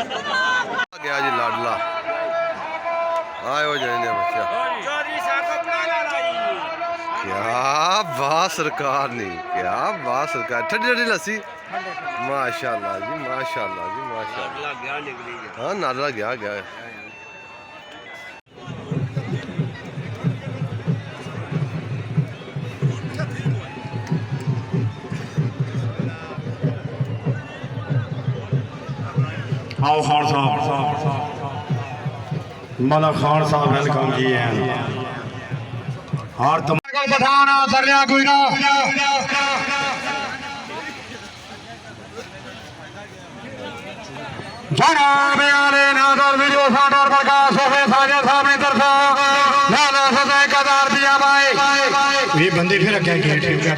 गया जी लाडला आयो जाने बच्चा क्या बात सरकार नहीं क्या बात सरकार ठंडी ठंडी लस्सी माशाल्लाह जी माशाल्लाह जी माशाल्लाह हाँ नाला गया गया आओ खान साहब मलक खान साहब वेलकम जी हैं हर पठाना दरिया कोई ना जनाब आले नादर वीडियो साडर प्रकाश होवे साजे सामने तरफा नाना सदा कदार दिया भाई ये बंदे फिर क्या गेट क्या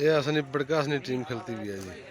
ये असनी बड़का असनी टीम खेलती भी है जी